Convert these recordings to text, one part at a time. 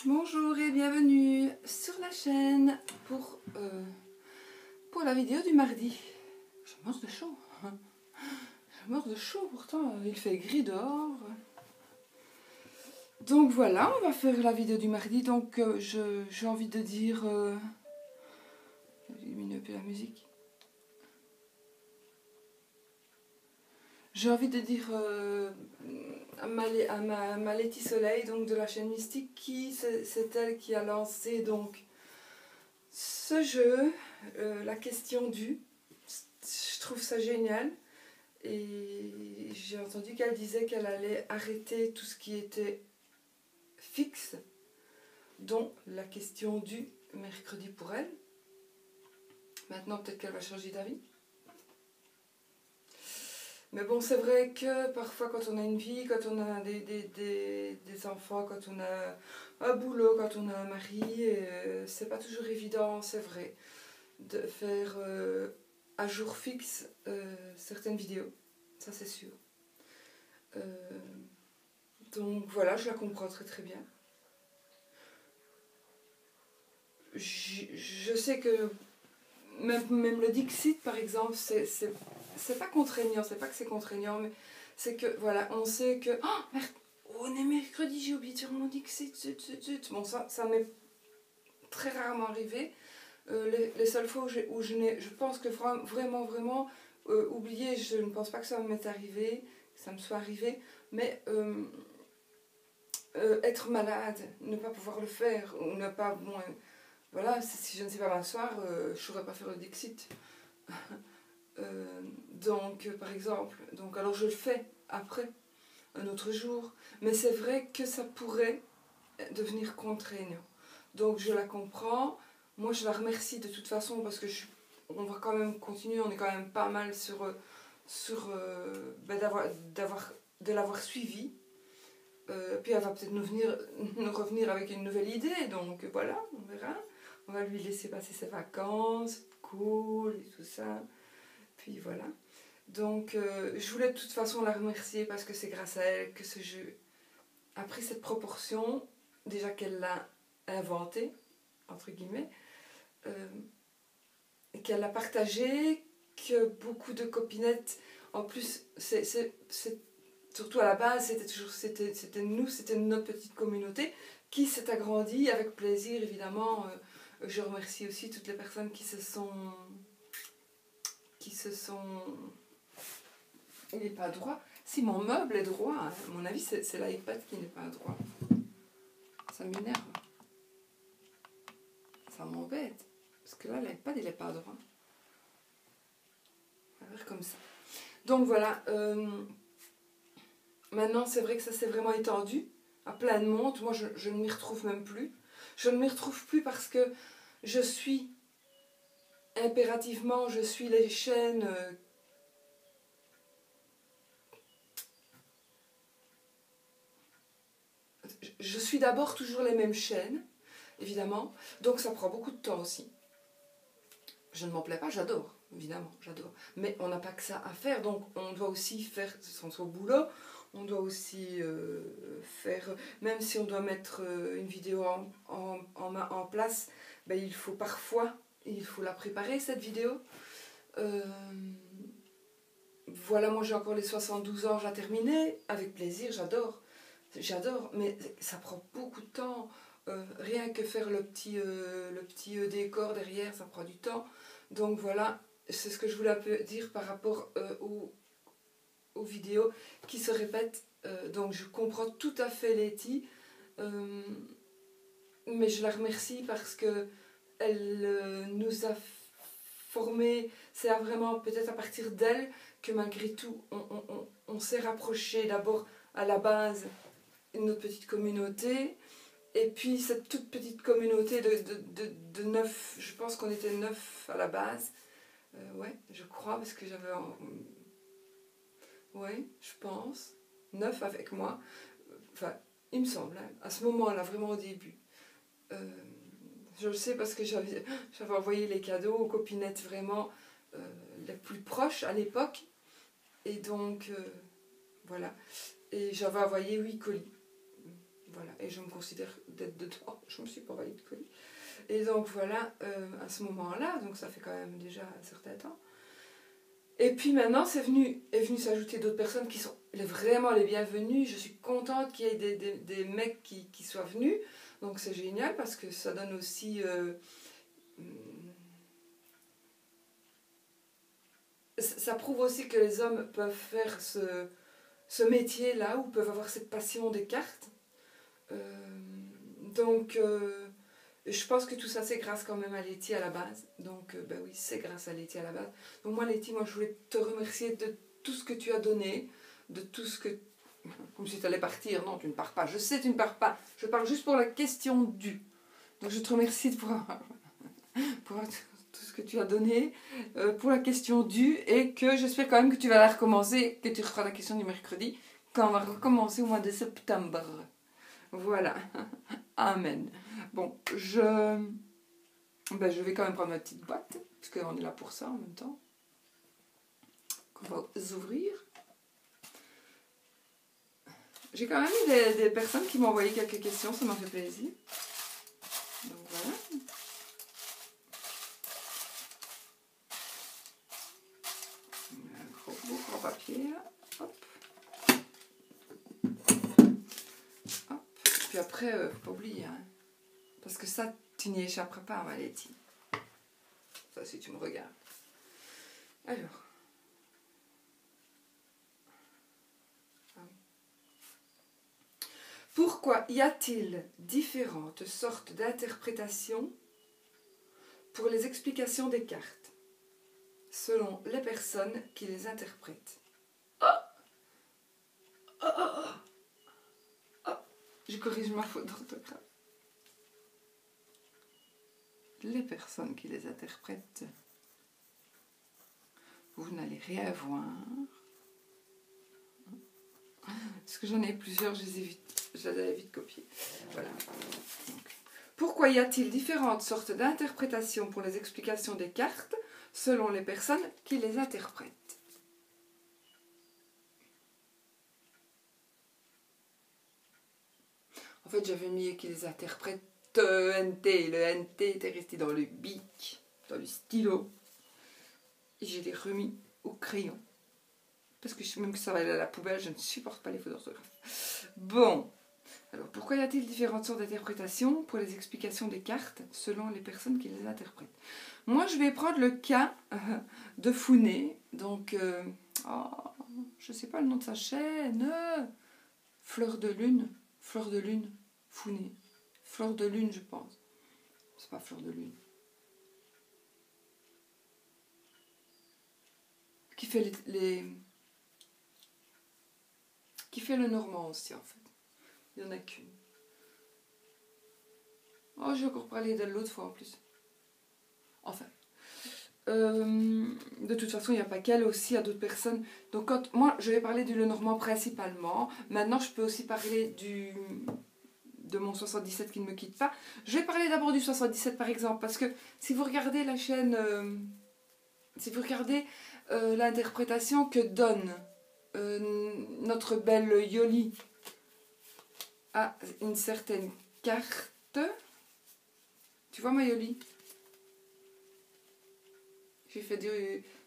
Bonjour et bienvenue sur la chaîne pour la vidéo du mardi. Je mange de chaud. Je mange de chaud pourtant, il fait gris dehors. Donc voilà, on va faire la vidéo du mardi. Donc j'ai envie de dire... J'élimine un peu la musique. J'ai envie de dire à ma Letty Soleil, donc de la chaîne Mystique, c'est elle qui a lancé donc ce jeu, la question du. Je trouve ça génial. Et j'ai entendu qu'elle disait qu'elle allait arrêter tout ce qui était fixe, dont la question du mercredi pour elle. Maintenant, peut-être qu'elle va changer d'avis. Mais bon, c'est vrai que parfois, quand on a une vie, quand on a des enfants, quand on a un boulot, quand on a un mari, c'est pas toujours évident, c'est vrai, de faire à jour fixe certaines vidéos. Ça, c'est sûr. Donc voilà, je la comprends très très bien. Je sais que même le Dixit, par exemple, c'est pas contraignant, c'est pas que c'est contraignant, mais c'est que, voilà, on sait que... Oh, merde, on est mercredi, j'ai oublié de faire mon Dixit, zut. Bon, ça m'est très rarement arrivé. Les seules fois où je pense que vraiment, oublié, je ne pense pas que ça m'est arrivé, que ça me soit arrivé, mais être malade, ne pas pouvoir le faire, ou ne pas... Bon, voilà, si je ne sais pas m'asseoir, je ne saurais pas faire le Dixit. Donc, par exemple, alors je le fais après, un autre jour, mais c'est vrai que ça pourrait devenir contraignant. Donc je la comprends, moi je la remercie de toute façon parce que on va quand même continuer, on est quand même pas mal de l'avoir suivie. Puis elle va peut-être nous revenir avec une nouvelle idée, donc voilà, on verra. On va lui laisser passer ses vacances, cool et tout ça. Puis voilà. Donc je voulais de toute façon la remercier parce que c'est grâce à elle que ce jeu a pris cette proportion, déjà qu'elle l'a inventé, entre guillemets, qu'elle l'a partagé, que beaucoup de copinettes, en plus, surtout à la base, c'était nous, c'était notre petite communauté qui s'est agrandie avec plaisir, évidemment. Je remercie aussi toutes les personnes qui se sont... Il n'est pas droit. Si mon meuble est droit, hein, à mon avis, c'est l'iPad qui n'est pas droit. Ça m'énerve. Ça m'embête. Parce que là, l'iPad, il n'est pas droit. On va faire comme ça. Donc voilà. Maintenant, c'est vrai que ça s'est vraiment étendu à plein de monde. Moi, je ne m'y retrouve même plus. Je ne m'y retrouve plus parce que je suis impérativement, je suis les chaînes... Je suis d'abord toujours les mêmes chaînes, évidemment. Donc ça prend beaucoup de temps aussi. Je ne m'en plais pas, j'adore, évidemment, j'adore. Mais on n'a pas que ça à faire, donc on doit aussi faire son boulot. On doit aussi faire, même si on doit mettre une vidéo en place, ben, il faut la préparer, cette vidéo. Voilà, moi j'ai encore les 72 heures à terminer, avec plaisir, j'adore, mais ça prend beaucoup de temps. Rien que faire le petit décor derrière, ça prend du temps. Donc voilà, c'est ce que je voulais dire par rapport aux vidéos qui se répètent. Donc je comprends tout à fait Letty, mais je la remercie parce que elle nous a formés. C'est vraiment peut-être à partir d'elle que malgré tout on s'est rapprochés. D'abord à la base notre petite communauté, et puis cette toute petite communauté de 9, je pense qu'on était 9 à la base. Ouais, je crois, parce que j'avais... Ouais, je pense. 9 avec moi. Enfin, il me semble, hein, à ce moment-là, vraiment au début. Je le sais parce que j'avais envoyé les cadeaux aux copinettes vraiment les plus proches à l'époque. Et donc, voilà. Et j'avais envoyé 8 colis. voilà, et je me considère d'être dedans, je me suis pas envahie de colis. Et donc voilà, à ce moment-là, donc ça fait quand même déjà un certain temps. Et puis maintenant, est venu s'ajouter d'autres personnes qui sont vraiment les bienvenues. Je suis contente qu'il y ait des mecs qui soient venus. Donc c'est génial parce que ça donne aussi... ça prouve aussi que les hommes peuvent faire ce métier-là, ou peuvent avoir cette passion des cartes. Donc, je pense que tout ça, c'est grâce quand même à Letty à la base. Donc, ben oui, c'est grâce à Letty à la base. Donc moi, Letty, je voulais te remercier de tout ce que tu as donné, de tout ce que... Comme si tu allais partir. Non, tu ne pars pas. Je sais, tu ne pars pas. Je parle juste pour la question du. Donc, je te remercie pour tout ce que tu as donné, pour la question du, et que j'espère quand même que tu vas la recommencer, que tu referas la question du mercredi, quand on va recommencer au mois de septembre. Voilà. Amen. Bon, je vais quand même prendre ma petite boîte, parce qu'on est là pour ça en même temps. Qu'on va ouvrir. J'ai quand même eu des personnes qui m'ont envoyé quelques questions, ça m'a fait plaisir. Donc voilà. Un gros grand papier là. Hop. Hop. Puis après, faut pas oublier, hein. Parce que ça, tu n'y échapperas pas, ma Letty. Ça, si tu me regardes. Alors. Pourquoi y a-t-il différentes sortes d'interprétations pour les explications des cartes, selon les personnes qui les interprètent? Je corrige ma faute d'orthographe. Les personnes qui les interprètent, vous n'allez rien voir. Parce que j'en ai plusieurs, je les ai vite copiées. Voilà. Donc, pourquoi y a-t-il différentes sortes d'interprétations pour les explications des cartes, selon les personnes qui les interprètent? En fait, j'avais mis qui les interprètent NT. Le NT était resté dans le bic, dans le stylo. Et je l'ai remis au crayon. Parce que même que ça va aller à la poubelle, je ne supporte pas les fautes d'orthographe. Bon. Alors, pourquoi y a-t-il différentes sortes d'interprétations pour les explications des cartes, selon les personnes qui les interprètent? Moi, je vais prendre le cas de Founé. Donc, je ne sais pas le nom de sa chaîne. Fleur de lune, Founé. Fleur de lune, je pense. C'est pas Fleur de lune. Qui fait qui fait le normand aussi, en fait. Il n'y en a qu'une. Oh, j'ai encore parlé d'elle l'autre fois en plus. Enfin. De toute façon, il n'y a pas qu'elle aussi, il y a d'autres personnes. Donc, moi, je vais parler du Lenormand principalement. Maintenant, je peux aussi parler de mon 77 qui ne me quitte pas. Je vais parler d'abord du 77 par exemple, parce que si vous regardez la chaîne, si vous regardez l'interprétation que donne notre belle Yoli à une certaine carte, tu vois ma Yoli?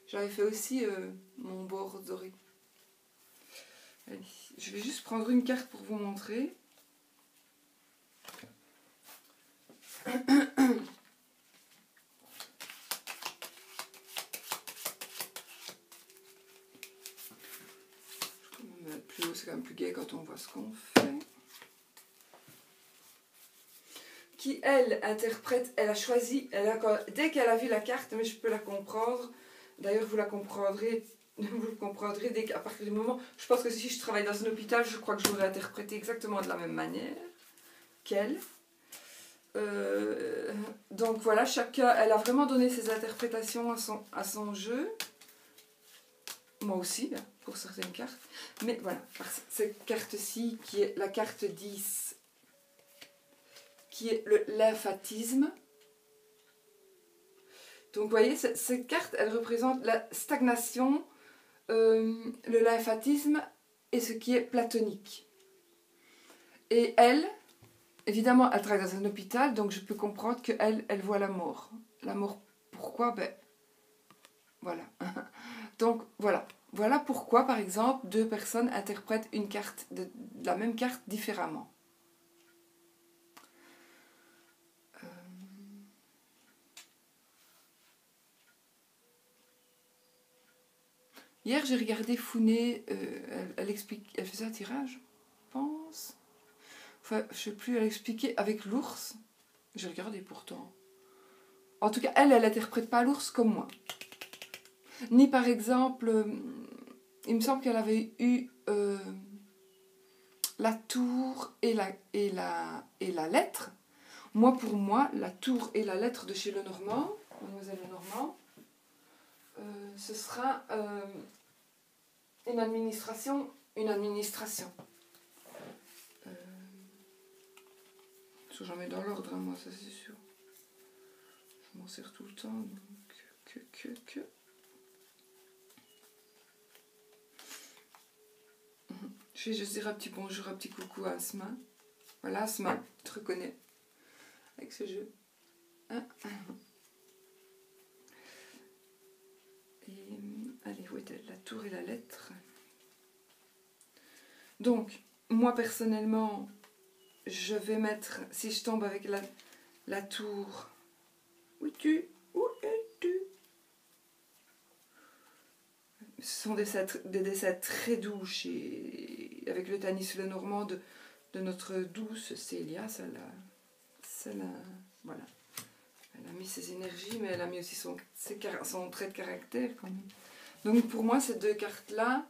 J'avais fait aussi mon bord doré. Allez, je vais juste prendre une carte pour vous montrer. Plus haut, c'est quand même plus gai quand on voit ce qu'on fait. Qui, elle, interprète, elle a choisi, dès qu'elle a vu la carte, mais je peux la comprendre. D'ailleurs, vous le comprendrez à partir du moment... Je pense que si je travaille dans un hôpital, je crois que j'aurais interprété exactement de la même manière qu'elle. Donc voilà, chacun, elle a vraiment donné ses interprétations à son jeu. Moi aussi, pour certaines cartes. Mais voilà, cette carte-ci, qui est la carte 10, qui est le lymphatisme. Donc vous voyez, cette carte, elle représente la stagnation, le lymphatisme et ce qui est platonique. Et elle, évidemment, elle travaille dans un hôpital, donc je peux comprendre qu'elle elle voit la mort. La mort, pourquoi? Ben, voilà. Donc, voilà. Voilà pourquoi, par exemple, deux personnes interprètent une carte de la même carte différemment. Hier, j'ai regardé Founé, elle explique, elle faisait un tirage, je pense. Enfin, je sais plus, elle expliquait avec l'ours. J'ai regardé pourtant. En tout cas, elle n'interprète pas l'ours comme moi. Ni par exemple, il me semble qu'elle avait eu la tour et la lettre. Moi, pour moi, la tour et la lettre de chez Lenormand, Mademoiselle Lenormand, ce sera une administration. J'en mets dans l'ordre, hein, moi, ça c'est sûr. Je m'en sers tout le temps, donc que. Je vais juste dire un petit bonjour, un petit coucou à Asma. Voilà, Asma, tu te reconnais avec ce jeu. Hein? Et, allez, où est-elle? La tour et la lettre. Donc, moi personnellement, je vais mettre, si je tombe avec la tour, où es-tu? Ce sont des dessins très doux avec le Tanis Lenormand de notre douce Célia. Voilà. Elle a mis ses énergies, mais elle a mis aussi son trait de caractère quand même. Donc pour moi, ces deux cartes-là,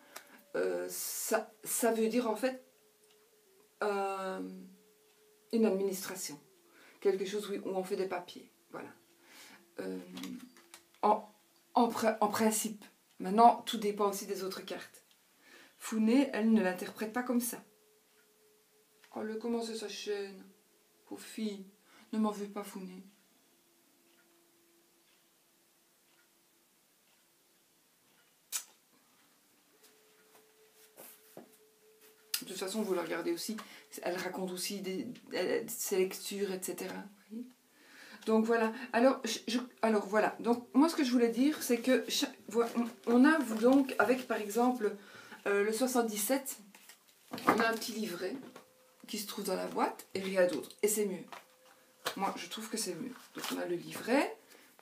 ça veut dire en fait une administration. Quelque chose où on fait des papiers. Voilà. En principe. Maintenant, tout dépend aussi des autres cartes. Founé, elle ne l'interprète pas comme ça. Oh, comment c'est sa chaîne? Pauvre fille, ne m'en veux pas, Founé. De toute façon, vous la regardez aussi. Elle raconte aussi ses lectures, etc. Donc voilà. Alors voilà. Donc moi, ce que je voulais dire, c'est que on a donc avec par exemple le 77, on a un petit livret qui se trouve dans la boîte et rien d'autre. Et c'est mieux. Moi, je trouve que c'est mieux. Donc on a le livret,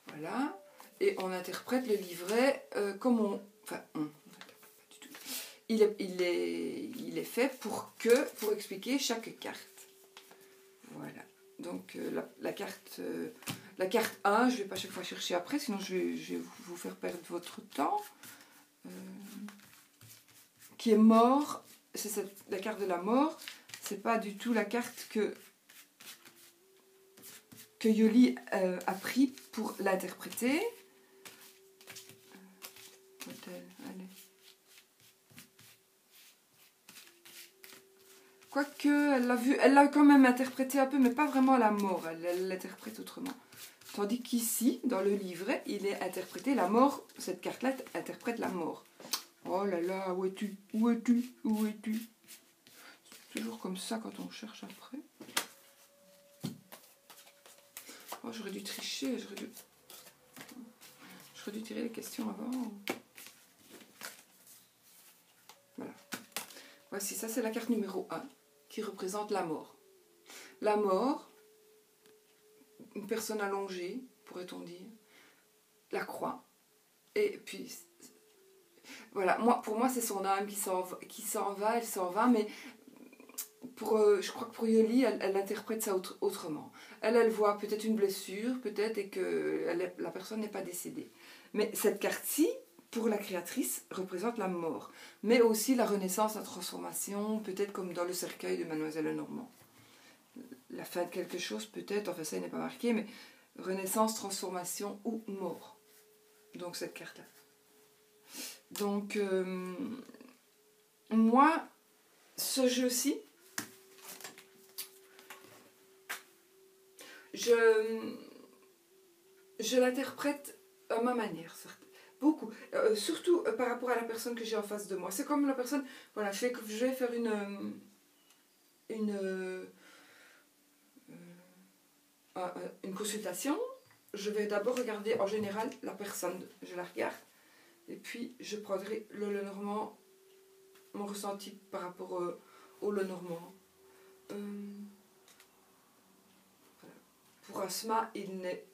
voilà, et on interprète le livret comme on... Enfin, pas du tout. Il est fait pour expliquer chaque carte. Voilà. Donc la carte 1, je ne vais pas chaque fois chercher après, sinon je vais vous faire perdre votre temps. Qui est mort, c'est la carte de la mort, c'est pas du tout la carte que Yoli a pris pour l'interpréter. Allez. Quoique, elle l'a quand même interprété un peu, mais pas vraiment à la mort, elle l'interprète autrement. Tandis qu'ici, dans le livret, il est interprété la mort, cette carte-là interprète la mort. Oh là là, où es-tu? Où es-tu? Où es-tu? C'est toujours comme ça quand on cherche après. Oh, j'aurais dû tricher, j'aurais dû tirer les questions avant. Voilà. Voici, ça c'est la carte numéro 1 qui représente la mort. La mort, une personne allongée, pourrait-on dire, la croix, et puis voilà, pour moi c'est son âme qui s'en va, elle s'en va, mais je crois que pour Yoli, elle interprète ça autrement. Elle voit peut-être une blessure, peut-être, et que la personne n'est pas décédée. Mais cette carte-ci, pour la créatrice, représente la mort, mais aussi la renaissance, la transformation, peut-être comme dans le cercueil de Mademoiselle Lenormand. La fin de quelque chose, peut-être, enfin ça il n'est pas marqué, mais renaissance, transformation ou mort. Donc cette carte-là. Donc, moi, ce jeu-ci, je l'interprète à ma manière, beaucoup. Surtout par rapport à la personne que j'ai en face de moi. C'est comme la personne, voilà, je vais faire une consultation, je vais d'abord regarder en général la personne, je la regarde, et puis je prendrai le Lenormand, mon ressenti par rapport au Lenormand. Voilà. Pour Asma, il n'est...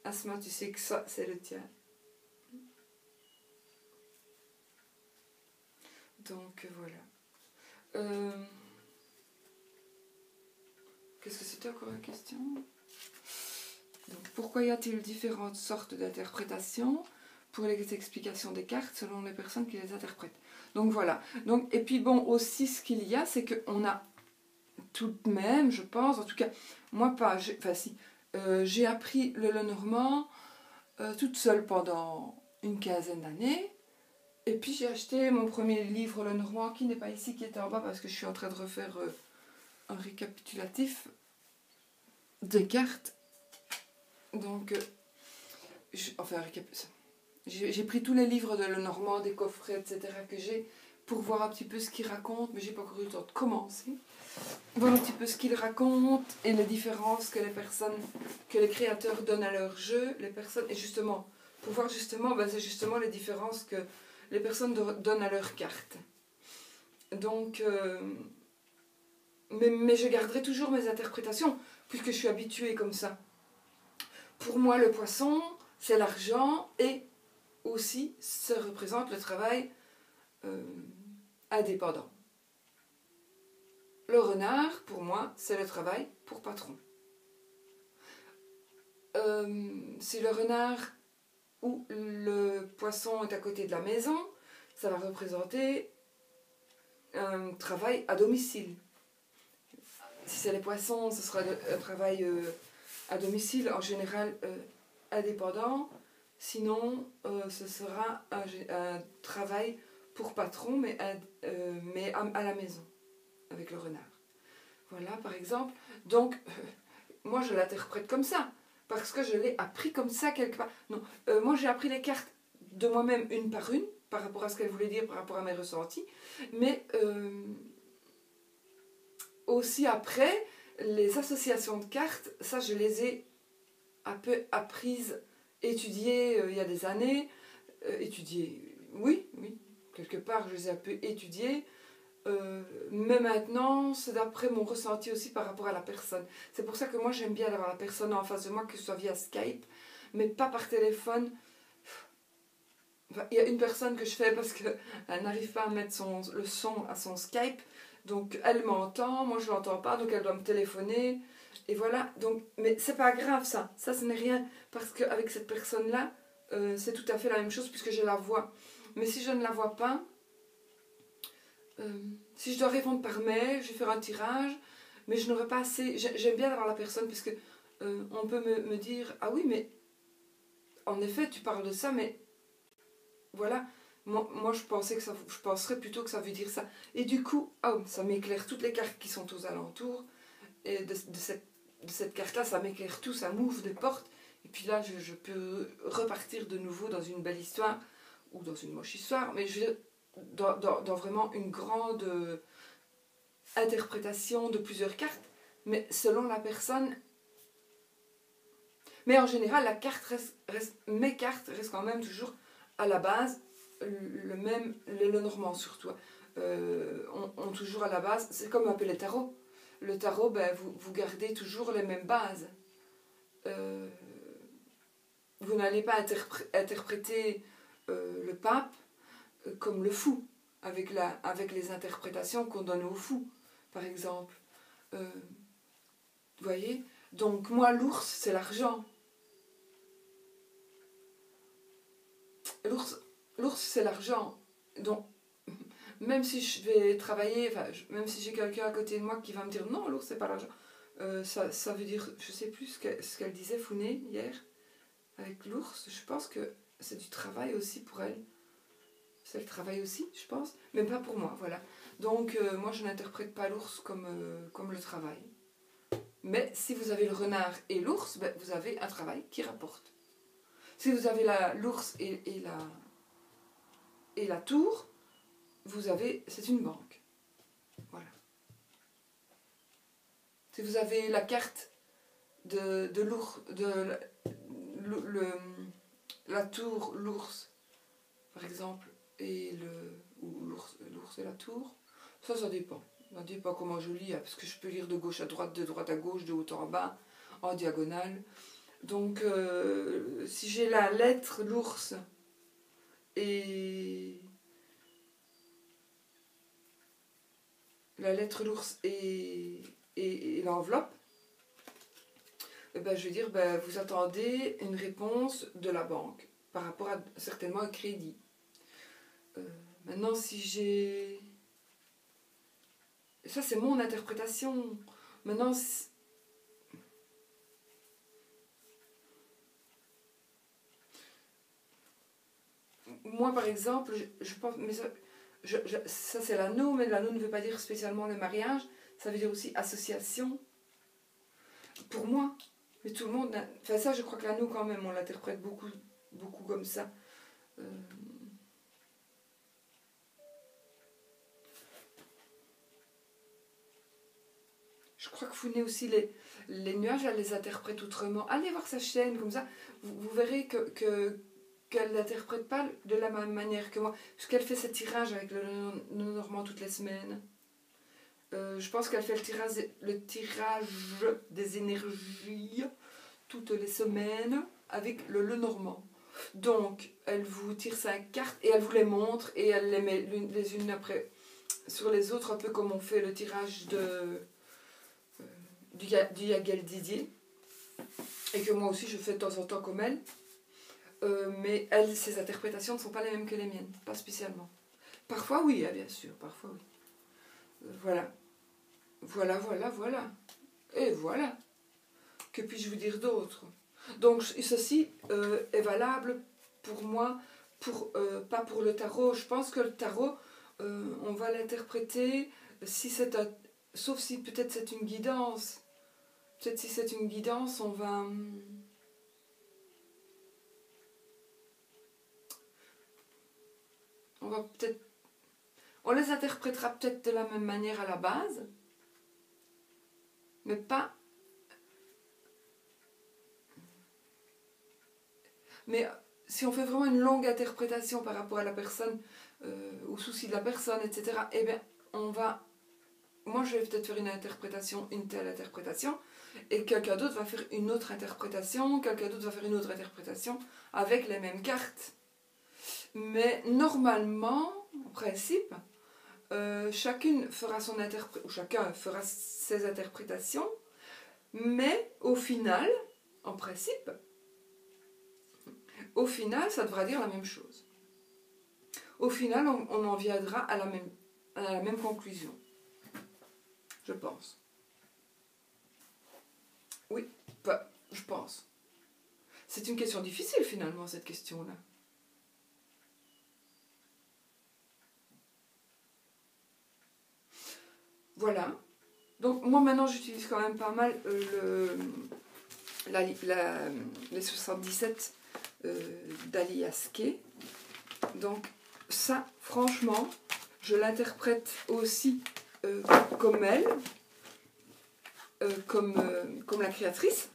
Asma, tu sais que ça, c'est le tien. Donc voilà. Qu'est-ce que c'était encore la question? Donc, pourquoi y a-t-il différentes sortes d'interprétations pour les explications des cartes selon les personnes qui les interprètent? Donc voilà. Donc, et puis bon, aussi ce qu'il y a, c'est qu'on a tout de même, je pense, en tout cas, moi pas, enfin si, j'ai appris le Lenormand toute seule pendant une quinzaine d'années. Et puis j'ai acheté mon premier livre Lenormand, qui n'est pas ici, qui était en bas, parce que je suis en train de refaire un récapitulatif des cartes. Donc, j'ai pris tous les livres de Lenormand, des coffrets, etc. que j'ai, pour voir un petit peu ce qu'il raconte, mais j'ai pas encore eu le temps de commencer. Voir un petit peu ce qu'il raconte et les différences que les créateurs donnent à leur jeu, les personnes, et justement, pour voir justement, c'est justement les différences que les personnes donnent à leurs cartes. Donc, mais je garderai toujours mes interprétations, puisque je suis habituée comme ça. Pour moi, le poisson, c'est l'argent et aussi, ça représente le travail indépendant. Le renard, pour moi, c'est le travail pour patron. Si le renard ou le poisson est à côté de la maison, ça va représenter un travail à domicile. Si c'est les poissons, ce sera un travail à domicile, en général indépendant. Sinon, ce sera un travail pour patron, mais à la maison, avec le renard. Voilà, par exemple. Donc, moi, je l'interprète comme ça, parce que je l'ai appris comme ça quelque part. Non, moi, j'ai appris les cartes de moi-même une, par rapport à ce qu'elles voulaient dire, par rapport à mes ressentis. Mais aussi après, les associations de cartes, ça, je les ai un peu apprises, étudiées il y a des années. Oui, quelque part, je les ai un peu étudiées. Mais maintenant, c'est d'après mon ressenti aussi par rapport à la personne. C'est pour ça que moi, j'aime bien avoir la personne en face de moi, que ce soit via Skype, mais pas par téléphone. Enfin, il y a une personne que je fais parce qu'elle n'arrive pas à mettre le son à son Skype. Donc, elle m'entend, moi, je ne l'entends pas, donc elle doit me téléphoner. Et voilà, donc, mais c'est pas grave ça. Ça, ce n'est rien. Parce qu'avec cette personne-là, c'est tout à fait la même chose puisque je la vois. Mais si je ne la vois pas, si je dois répondre par mail, je vais faire un tirage, mais je n'aurai pas assez... J'aime bien avoir la personne parce que on peut me dire « Ah oui, mais en effet, tu parles de ça, mais voilà, moi je penserais plutôt que ça veut dire ça. » Et du coup, ça m'éclaire toutes les cartes qui sont aux alentours. Et de cette carte-là, ça m'éclaire tout, ça m'ouvre des portes. Et puis là, je peux repartir de nouveau dans une belle histoire, ou dans une moche histoire, mais dans vraiment une grande interprétation de plusieurs cartes, mais selon la personne. Mais en général, mes cartes restent quand même toujours à la base le Lenormand surtout. Ont toujours à la base, c'est comme un peu les tarots. Le tarot, vous gardez toujours les mêmes bases. Vous n'allez pas interpréter le pape comme le fou, avec les interprétations qu'on donne au fou, par exemple. Vous voyez? Donc moi, l'ours, c'est l'argent. L'ours, c'est l'argent. Donc, même si je vais travailler, même si j'ai quelqu'un à côté de moi qui va me dire non, l'ours, c'est pas l'argent. Ça veut dire, je sais plus ce qu'elle disait, Founé, hier, avec l'ours. Je pense que c'est du travail aussi pour elle. C'est le travail aussi, je pense, mais pas pour moi, voilà. Donc, moi, je n'interprète pas l'ours comme le travail. Mais si vous avez le renard et l'ours, vous avez un travail qui rapporte. Si vous avez l'ours et la tour, c'est une banque. Voilà. Si vous avez la carte de l'ours, la tour, l'ours, par exemple, ou l'ours et la tour. Ça dépend. Ça dépend comment je lis, parce que je peux lire de gauche à droite, de droite à gauche, de haut en bas, en diagonale. Donc, si j'ai la lettre, l'ours, et l'enveloppe, eh ben, je vais dire, ben, vous attendez une réponse de la banque par rapport à certainement un crédit. Maintenant, si j'ai... Ça, c'est mon interprétation. Maintenant, moi, par exemple, je pense... Mais ça c'est l'anneau, mais l'anneau ne veut pas dire spécialement le mariage. Ça veut dire aussi association. Pour moi. Mais tout le monde... Enfin, ça, je crois que l'anneau, quand même, on l'interprète beaucoup, beaucoup comme ça. Je crois que Founé aussi, les nuages, elle les interprète autrement. Allez voir sa chaîne, comme ça, vous verrez qu'elle n'interprète pas de la même manière que moi. Parce qu'elle fait ses tirages avec le Normand toutes les semaines. Je pense qu'elle fait le tirage des énergies toutes les semaines avec le Lenormand. Donc, elle vous tire 5 cartes et elle vous les montre et elle les met les unes après sur les autres, un peu comme on fait le tirage du Yagel Didier. Et que moi aussi je fais de temps en temps comme elle. Mais elle, ses interprétations ne sont pas les mêmes que les miennes, pas spécialement. Parfois oui, bien sûr, parfois oui. Voilà. Voilà. Et voilà. Que puis-je vous dire d'autre? Donc ceci est valable pour moi, pas pour le tarot. Je pense que le tarot, on va l'interpréter si c'est sauf si peut-être c'est une guidance. Peut-être si c'est une guidance, on va... On les interprétera peut-être de la même manière à la base, mais pas... Mais si on fait vraiment une longue interprétation par rapport à la personne, aux soucis de la personne, etc., eh bien, on va... Moi, je vais peut-être faire une telle interprétation, et quelqu'un d'autre va faire une autre interprétation, quelqu'un d'autre va faire une autre interprétation, avec les mêmes cartes. Mais normalement, en principe, chacun fera ses interprétations, mais au final, en principe, ça devra dire la même chose. Au final, on en viendra à la même conclusion. Je pense. Oui, je pense. C'est une question difficile finalement, cette question-là. Voilà. Donc moi maintenant j'utilise quand même pas mal les 77 d'Alias Kay. Donc ça, franchement, je l'interprète aussi comme elle, comme la créatrice,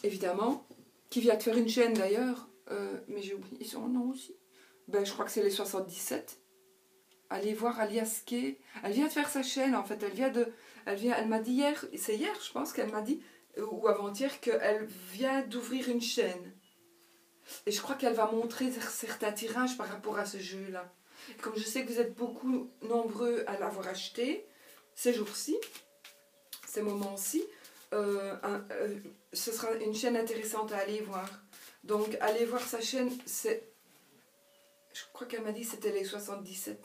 évidemment, qui vient de faire une chaîne d'ailleurs, mais j'ai oublié son nom aussi. Ben, je crois que c'est les 77. Allez voir Alias Kay. Elle vient de faire sa chaîne, en fait. Elle m'a dit hier, c'est hier, je pense qu'elle m'a dit, ou avant-hier, qu'elle vient d'ouvrir une chaîne. Et je crois qu'elle va montrer certains tirages par rapport à ce jeu-là. Comme je sais que vous êtes beaucoup nombreux à l'avoir acheté, ces jours-ci, ces moments-ci, ce sera une chaîne intéressante à aller voir. Donc, allez voir sa chaîne, je crois qu'elle m'a dit que c'était les 77.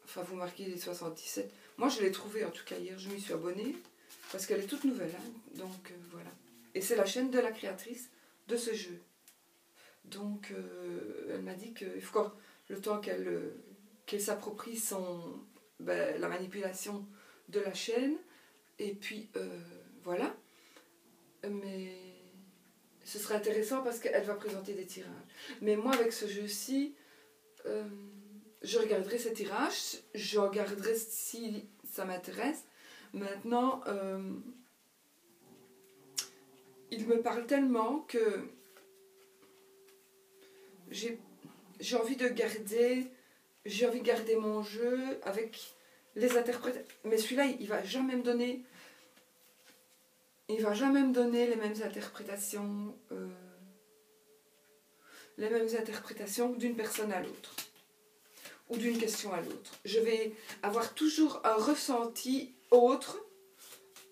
Enfin, vous marquez les 77. Moi, je l'ai trouvée, en tout cas, hier, je m'y suis abonnée, parce qu'elle est toute nouvelle, hein, donc voilà. Et c'est la chaîne de la créatrice de ce jeu. Donc, elle m'a dit qu'il faut encore le temps qu'elle s'approprie la manipulation de la chaîne. Et puis, voilà. Mais ce serait intéressant parce qu'elle va présenter des tirages. Mais moi, avec ce jeu-ci, je regarderai ces tirages. Je regarderai si ça m'intéresse. Maintenant, il me parle tellement que j'ai envie de garder mon jeu avec les interprètes. Mais celui-là, il va jamais me donner les mêmes interprétations d'une personne à l'autre ou d'une question à l'autre. Je vais avoir toujours un ressenti autre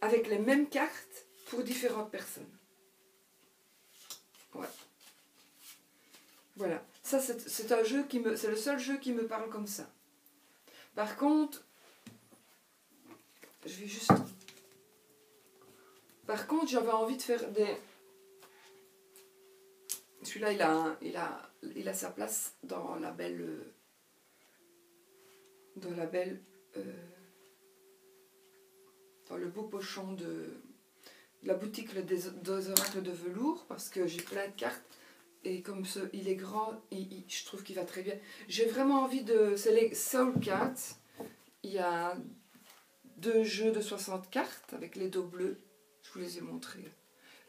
avec les mêmes cartes pour différentes personnes. Ouais. Voilà. Ça, c'est un jeu c'est le seul jeu qui me parle comme ça. Par contre, j'avais envie de faire des... Celui-là, il a sa place dans la belle... dans le beau pochon de la boutique des oracles de velours, parce que j'ai plein de cartes. Et comme il est grand, je trouve qu'il va très bien. J'ai vraiment envie de... C'est les Soul Cats. Il y a 2 jeux de 60 cartes avec les dos bleus. Je vous les ai montrés.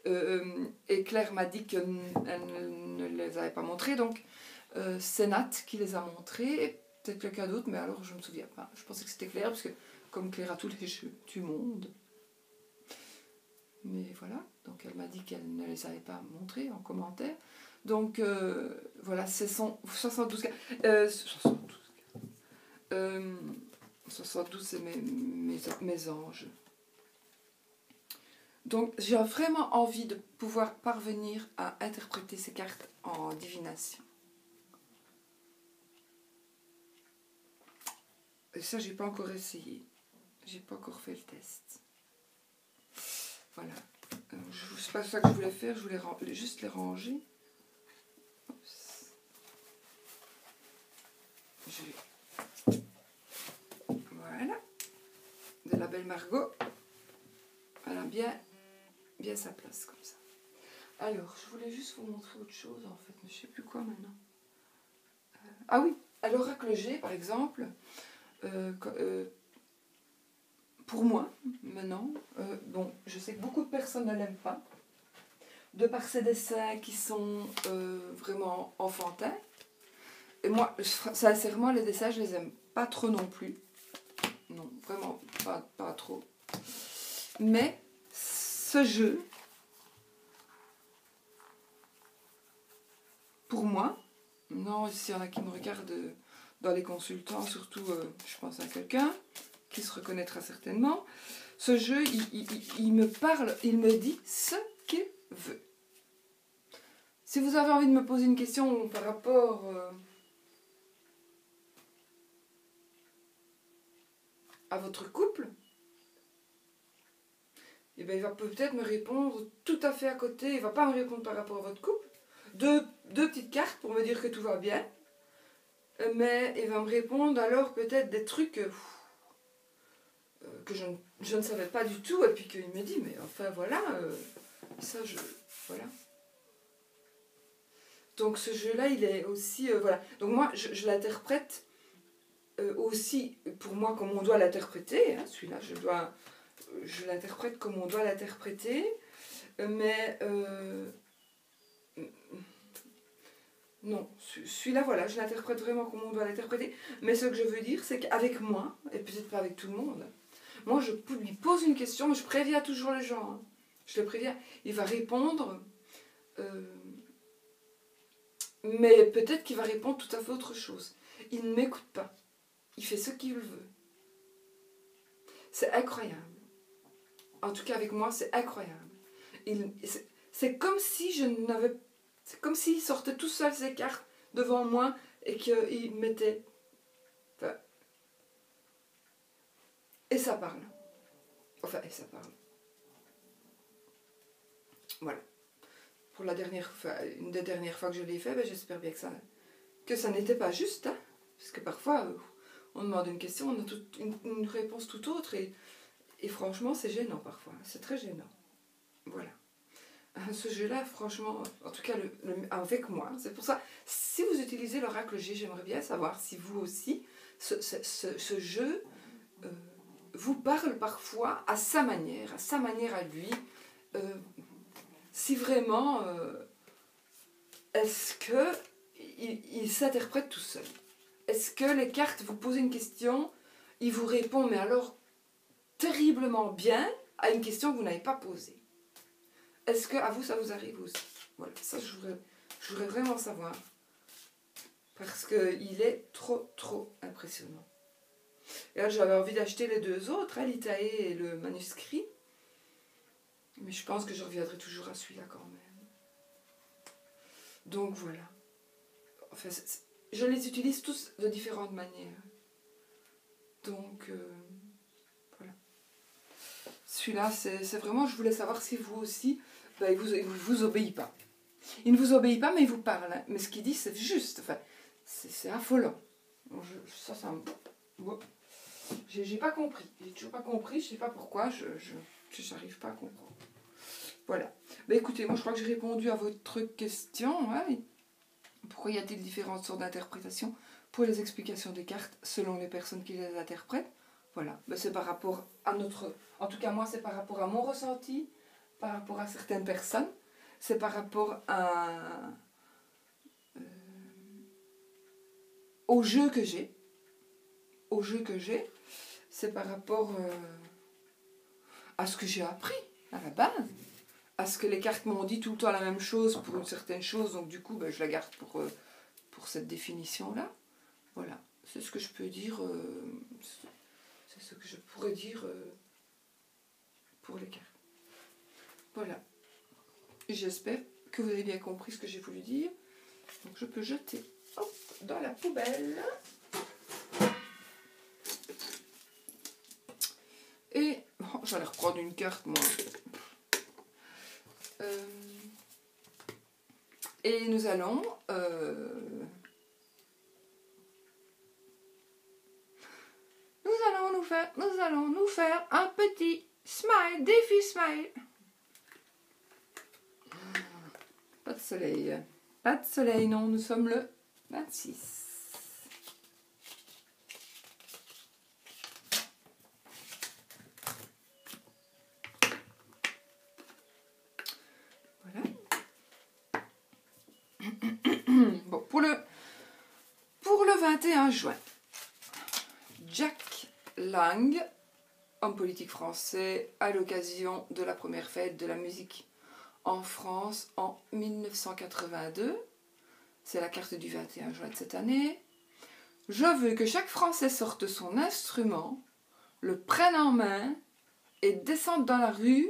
Et Claire m'a dit qu'elle ne les avait pas montrés. Donc, c'est Nat qui les a montrés. Et peut-être quelqu'un d'autre, mais alors je ne me souviens pas. Je pensais que c'était Claire, parce que comme Claire a tous les jeux du monde. Mais voilà. Donc, elle m'a dit qu'elle ne les avait pas montrés en commentaire. Donc, voilà, c'est son 72 cartes. 72, c'est mes anges. Donc, j'ai vraiment envie de pouvoir parvenir à interpréter ces cartes en divination. Et ça, j'ai pas encore essayé. J'ai pas encore fait le test. Voilà. C'est pas ça que je voulais faire. Je voulais juste les ranger. Voilà. De la belle Margot. Elle a bien sa place comme ça. Alors, je voulais juste vous montrer autre chose en fait, mais je ne sais plus quoi maintenant. Ah oui, à l'oracle G par exemple, pour moi, maintenant, bon, je sais que beaucoup de personnes ne l'aiment pas, de par ses dessins qui sont vraiment enfantins. Et moi, sincèrement, les dessins, je les aime pas trop non plus. Non, vraiment pas trop. Mais ce jeu, pour moi, non, s'il y en a qui me regardent dans les consultants, surtout, je pense à quelqu'un qui se reconnaîtra certainement, ce jeu, il me parle, il me dit ce qu'il veut. Si vous avez envie de me poser une question par rapport à votre couple, eh bien, il va peut-être me répondre tout à fait à côté. Il ne va pas me répondre par rapport à votre couple. Deux petites cartes pour me dire que tout va bien. Mais il va me répondre alors peut-être des trucs que je ne savais pas du tout. Et puis qu'il me dit, mais enfin voilà, voilà. Donc ce jeu-là, il est aussi... voilà. Donc moi, je l'interprète aussi pour moi comme on doit l'interpréter. Hein, celui-là, je l'interprète comme on doit l'interpréter. Mais... non, celui-là, voilà, je l'interprète vraiment comme on doit l'interpréter. Mais ce que je veux dire, c'est qu'avec moi, et peut-être pas avec tout le monde, moi, je lui pose une question, je préviens toujours les gens. Hein. Je le préviens. Il va répondre... mais peut-être qu'il va répondre tout à fait autre chose. Il ne m'écoute pas. Il fait ce qu'il veut. C'est incroyable. En tout cas, avec moi, c'est incroyable. C'est comme si je n'avais... C'est comme s'il sortait tout seul ses cartes devant moi et qu'il mettait... Enfin, et ça parle. Enfin, et ça parle. Voilà. Pour la dernière fois, une des dernières fois que je l'ai fait, ben, j'espère bien que ça n'était pas juste. Hein, parce que parfois, on demande une question, on a une réponse tout autre. Et franchement, c'est gênant parfois. C'est très gênant. Voilà. Ce jeu-là, franchement, en tout cas avec moi, c'est pour ça, si vous utilisez l'oracle G, j'aimerais bien savoir si vous aussi, ce jeu vous parle parfois à sa manière à lui. Si vraiment, est-ce que il s'interprète tout seul? Est-ce que les cartes, vous posez une question, il vous répond, mais alors terriblement bien, à une question que vous n'avez pas posée? Est-ce que à vous, ça vous arrive aussi? Voilà, ça je voudrais vraiment savoir. Parce qu'il est trop impressionnant. Et là, j'avais envie d'acheter les deux autres, hein, l'Itae et le manuscrit. Mais je pense que je reviendrai toujours à celui-là quand même. Donc voilà. Enfin, je les utilise tous de différentes manières. Donc voilà. Celui-là, c'est vraiment, je voulais savoir si vous aussi, ben, il vous obéit pas. Il ne vous obéit pas, mais il vous parle. Hein. Mais ce qu'il dit, c'est juste. Enfin, c'est affolant. Ça me... J'ai pas compris. J'ai toujours pas compris. Je sais pas pourquoi. J'arrive pas à comprendre. Voilà. Ben, écoutez, moi je crois que j'ai répondu à votre question. Hein. Pourquoi y a-t-il différentes sortes d'interprétations pour les explications des cartes selon les personnes qui les interprètent? Voilà. Ben, c'est par rapport à notre... En tout cas, moi, c'est par rapport à mon ressenti, par rapport à certaines personnes. C'est par rapport au jeu que j'ai. C'est par rapport à ce que j'ai appris à la base. À ce que les cartes m'ont dit tout le temps la même chose pour une certaine chose. Donc du coup, ben, je la garde pour cette définition-là. Voilà. C'est ce que je peux dire. C'est ce que je pourrais dire pour les cartes. Voilà. J'espère que vous avez bien compris ce que j'ai voulu dire. Donc je peux jeter dans la poubelle. Et bon, j'allais reprendre une carte, moi. Et nous allons nous faire un petit smile, défi smile. Pas de soleil. Pas de soleil, non, nous sommes le 26. Voilà. Bon, pour le 21 juin, Jack Lang, homme politique français, à l'occasion de la première fête de la musique en France en 1982. C'est la carte du 21 juin de cette année. Je veux que chaque Français sorte son instrument, le prenne en main et descende dans la rue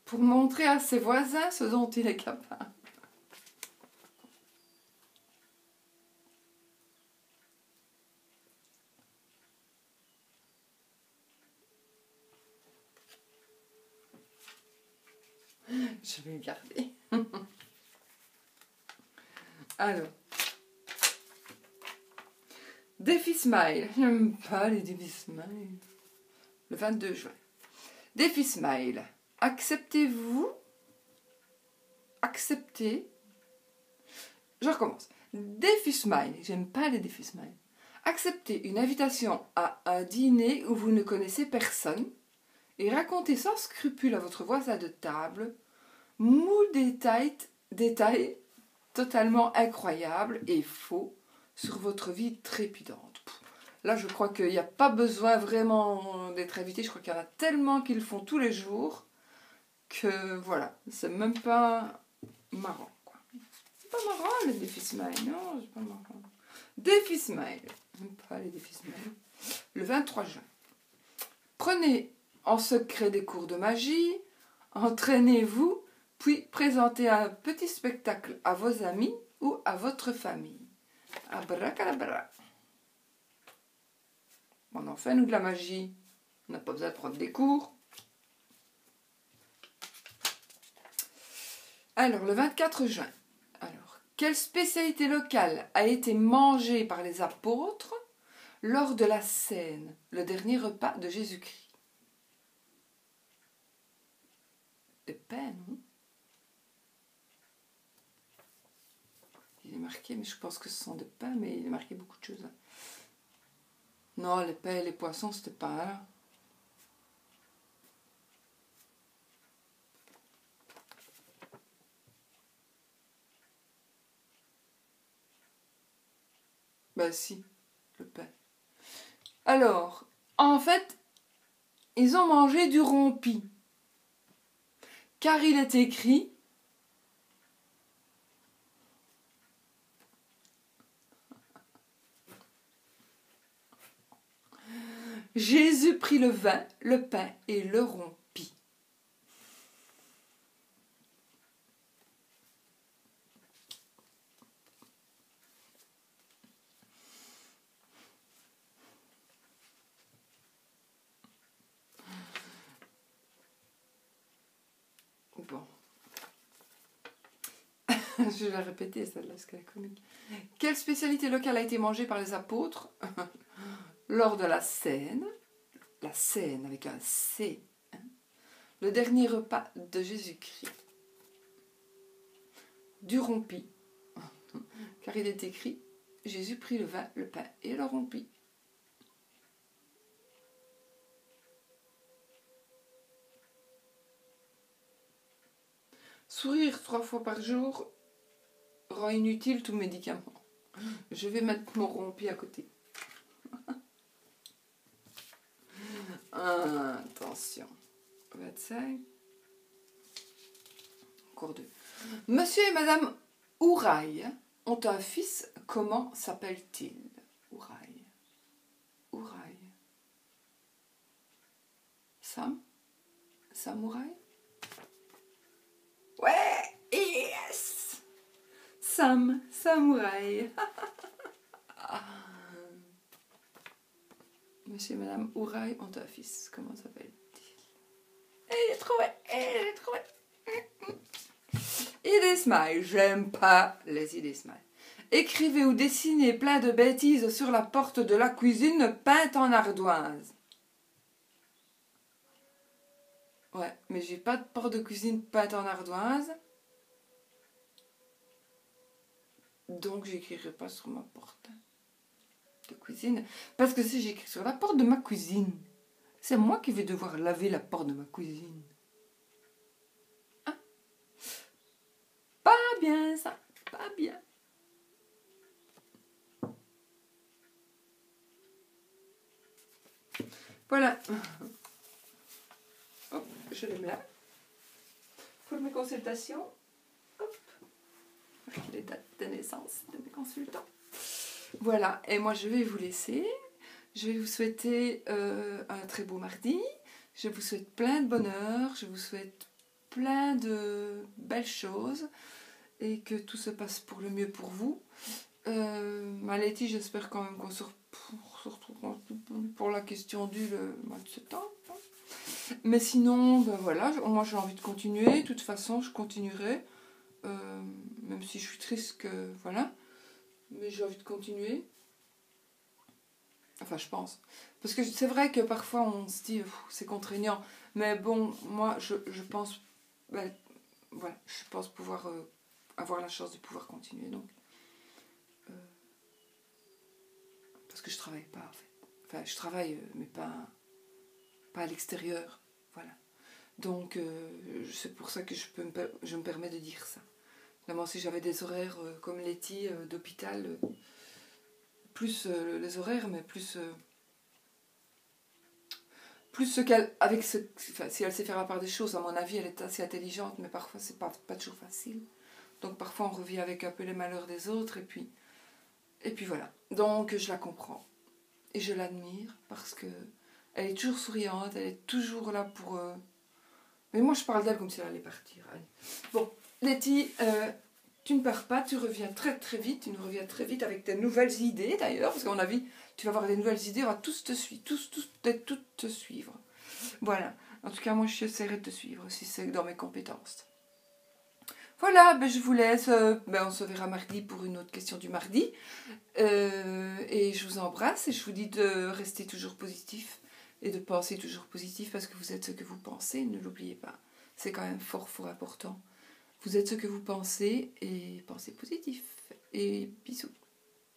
pour montrer à ses voisins ce dont il est capable. Je vais le garder. Alors. Défi Smile. J'aime pas les défis Smile. Le 22 juin. Défi Smile. Acceptez-vous. Acceptez. Je recommence. Défi Smile. J'aime pas les défis Smile. Acceptez une invitation à un dîner où vous ne connaissez personne et racontez sans scrupule à votre voisin de table moult détails totalement incroyables et faux sur votre vie trépidante. Là, je crois qu'il n'y a pas besoin vraiment d'être invité. Je crois qu'il y en a tellement qu'ils le font tous les jours que voilà, c'est même pas marrant. C'est pas marrant les défis Smile, non, c'est pas marrant. Défi Smile, j'aime pas les défis Smile. Le 23 juin. Prenez en secret des cours de magie, entraînez-vous, puis présentez un petit spectacle à vos amis ou à votre famille. Abracadabra. On en fait, nous, de la magie. On n'a pas besoin de prendre des cours. Alors, le 24 juin. Alors, quelle spécialité locale a été mangée par les apôtres lors de la Cène, le dernier repas de Jésus-Christ? Des pains, non? Il est marqué, mais je pense que ce sont des pains, mais il est marqué beaucoup de choses. Non, les pains et les poissons, c'était pas là. Bah si, le pain. Alors, en fait, ils ont mangé du rompi. Car il est écrit... Jésus prit le vin, le pain et le rompit. Bon. Je vais répéter celle-là, parce qu'elle est comique. Quelle spécialité locale a été mangée par les apôtres lors de la scène avec un C, hein, le dernier repas de Jésus-Christ? Du rompi, car il est écrit, Jésus prit le vin, le pain et le rompit. Sourire 3 fois par jour rend inutile tout médicament. Je vais mettre mon rompi à côté. Attention. 25. Encore 2. Monsieur et Madame Ouraille ont un fils. Comment s'appelle-t-il? Ouraille. Ouraille. Sam? Samouraï? Ouais! Yes! Sam, Samouraï. Monsieur et Madame Ouraille ont un fils. Comment s'appelle-t-il? J'ai trouvé! J'ai trouvé! Idée smile. J'aime pas les idées smile. Écrivez ou dessinez plein de bêtises sur la porte de la cuisine peinte en ardoise. Ouais, mais j'ai pas de porte de cuisine peinte en ardoise. Donc j'écrirai pas sur ma porte de cuisine. Parce que si j'écris sur la porte de ma cuisine, c'est moi qui vais devoir laver la porte de ma cuisine. Hein? Pas bien ça, pas bien. Voilà. Hop, je les mets là. Pour mes consultations. Hop. Les dates de naissance de mes consultants. Voilà, et moi je vais vous laisser. Je vais vous souhaiter un très beau mardi. Je vous souhaite plein de bonheur. Je vous souhaite plein de belles choses. Et que tout se passe pour le mieux pour vous. Letty, j'espère quand même qu'on se retrouve pour la question du mois de septembre. Mais sinon, ben voilà, moi j'ai envie de continuer. De toute façon, je continuerai. Même si je suis triste que... Voilà. Mais j'ai envie de continuer. Enfin, je pense. Parce que c'est vrai que parfois on se dit, c'est contraignant. Mais bon, moi, je pense... Ben, voilà, je pense pouvoir avoir la chance de pouvoir continuer. Donc, parce que je travaille pas, en fait. Enfin, je travaille, mais pas à l'extérieur. Voilà. Donc, c'est pour ça que je me permets de dire ça. Évidemment, si j'avais des horaires comme Letty d'hôpital, plus les horaires, mais plus ce qu'elle... Enfin, si elle sait faire la part des choses, à mon avis, elle est assez intelligente, mais parfois, c'est pas toujours facile. Donc, parfois, on revit avec un peu les malheurs des autres, et puis voilà. Donc, je la comprends. Et je l'admire, parce que elle est toujours souriante, elle est toujours là pour... Mais moi, je parle d'elle comme si elle allait partir. Allez. Bon, Letty, tu ne pars pas, tu reviens très très vite. Tu nous reviens très vite avec tes nouvelles idées, d'ailleurs, parce qu'à mon avis, tu vas avoir des nouvelles idées, on va tous te suivre, toutes te suivre. Voilà. En tout cas, moi, je essaierai de te suivre, si c'est dans mes compétences. Voilà, ben, je vous laisse. On se verra mardi pour une autre question du mardi. Et je vous embrasse et je vous dis de rester toujours positif et de penser toujours positif parce que vous êtes ce que vous pensez, ne l'oubliez pas. C'est quand même fort important. Vous êtes ce que vous pensez et pensez positif. Et bisous.